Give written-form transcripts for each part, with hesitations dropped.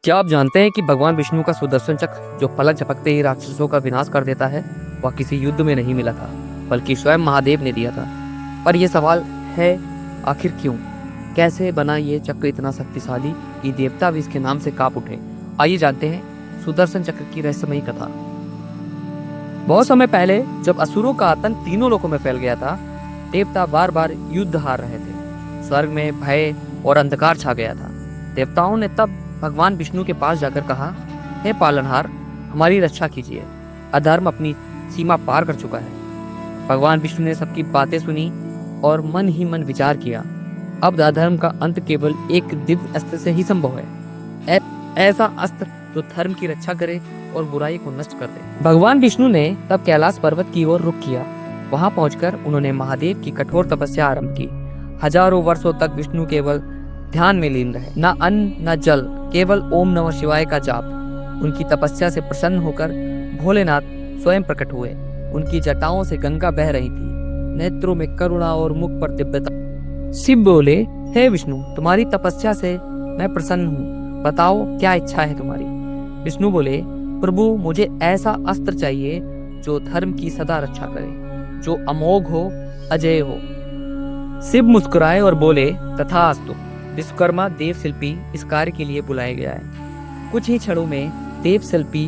क्या आप जानते हैं कि भगवान विष्णु का सुदर्शन चक्र जो पलक झपकते ही राक्षसों का विनाश कर देता है, वह किसी युद्ध में नहीं मिला था, बल्कि स्वयं महादेव ने दिया था। पर यह सवाल है, आखिर क्यों? कैसे बना ये चक्र इतना शक्तिशाली कि देवता भी इसके नाम से कांप उठे? आइए जानते हैं सुदर्शन चक्र की रहस्यमयी कथा। बहुत समय पहले जब असुरों का आतंक तीनों लोकों में फैल गया था, देवता बार बार युद्ध हार रहे थे। स्वर्ग में भय और अंधकार छा गया था। देवताओं ने तब भगवान विष्णु के पास जाकर कहा, हे पालनहार, हमारी रक्षा कीजिए। अधर्म अपनी सीमा पार कर चुका है। भगवान विष्णु ने सबकी बातें सुनी और मन ही मन विचार किया, अब अधर्म का अंत केवल एक दिव्य अस्त्र से ही संभव है। ऐसा अस्त्र जो धर्म की रक्षा करे और बुराई को नष्ट कर दे। भगवान विष्णु ने तब कैलाश पर्वत की ओर रुख किया। वहां पहुंचकर उन्होंने महादेव की कठोर तपस्या आरंभ की। हजारों वर्षों तक विष्णु केवल ध्यान में लीन रहे, न अन्न न जल, केवल ओम नमः शिवाय का जाप। उनकी तपस्या से प्रसन्न होकर भोलेनाथ स्वयं प्रकट हुए। उनकी जटाओं से गंगा बह रही थी, नेत्रों में करुणा और मुख पर दिव्यता। शिव बोले, हे विष्णु, तुम्हारी तपस्या से मैं प्रसन्न हूँ, बताओ क्या इच्छा है तुम्हारी? विष्णु बोले, प्रभु, मुझे ऐसा अस्त्र चाहिए जो धर्म की सदा रक्षा करे, जो अमोघ हो, अजय हो। शिव मुस्कुराए और बोले, तथास्तु। विश्वकर्मा देव शिल्पी इस कार्य के लिए बुलाया गया है। कुछ ही क्षणों में देव शिल्पी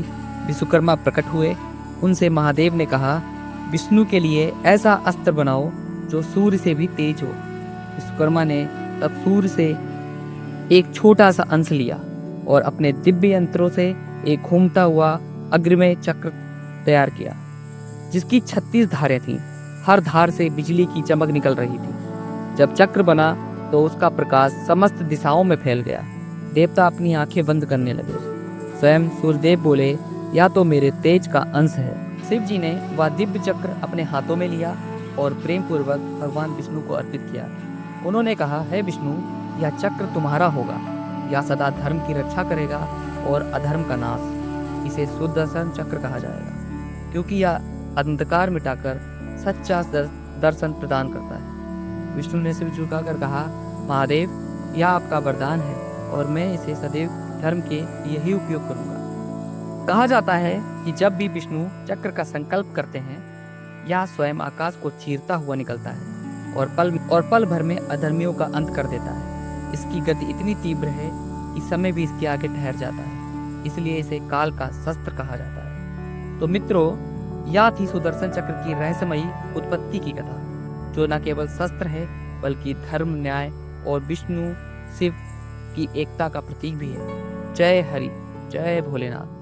विश्वकर्मा प्रकट हुए। उनसे महादेव ने कहा, विष्णु के लिए ऐसा अस्त्र बनाओ जो सूर्य से भी तेज हो। विश्वकर्मा ने तब सूर्य से एक छोटा सा अंश लिया और अपने दिव्य यंत्रों से एक घूमता हुआ अग्निमय चक्र तैयार किया, जिसकी 36 धारें थीं। हर धार से बिजली की चमक निकल रही थी। जब चक्र बना तो उसका प्रकाश समस्त दिशाओं में फैल गया। देवता अपनी आंखें बंद करने लगे। स्वयं सूर्यदेव बोले, या तो मेरे तेज का अंश है। शिव जी ने वह दिव्य चक्र अपने हाथों में लिया और प्रेम पूर्वक भगवान विष्णु को अर्पित किया। उन्होंने कहा, हे विष्णु, यह चक्र तुम्हारा होगा। यह सदा धर्म की रक्षा करेगा और अधर्म का नाश। इसे सुदर्शन चक्र कहा जाएगा, क्योंकि यह अंधकार मिटाकर सच्चा दर्शन प्रदान करता है। विष्णु ने सिर झुकाकर कहा, महादेव, यह आपका वरदान है और मैं इसे सदैव धर्म के लिए ही उपयोग करूंगा। कहा जाता है कि जब भी विष्णु चक्र का संकल्प करते हैं, यह स्वयं आकाश को चीरता हुआ निकलता है और पल भर में अधर्मियों का अंत कर देता है। इसकी गति इतनी तीव्र है कि समय भी इसके आगे ठहर जाता है, इसलिए इसे काल का शस्त्र कहा जाता है। तो मित्रों, यह थी सुदर्शन चक्र की रहस्यमयी उत्पत्ति की कथा, जो न केवल शस्त्र है बल्कि धर्म, न्याय और विष्णु शिव की एकता का प्रतीक भी है। जय हरि, जय भोलेनाथ।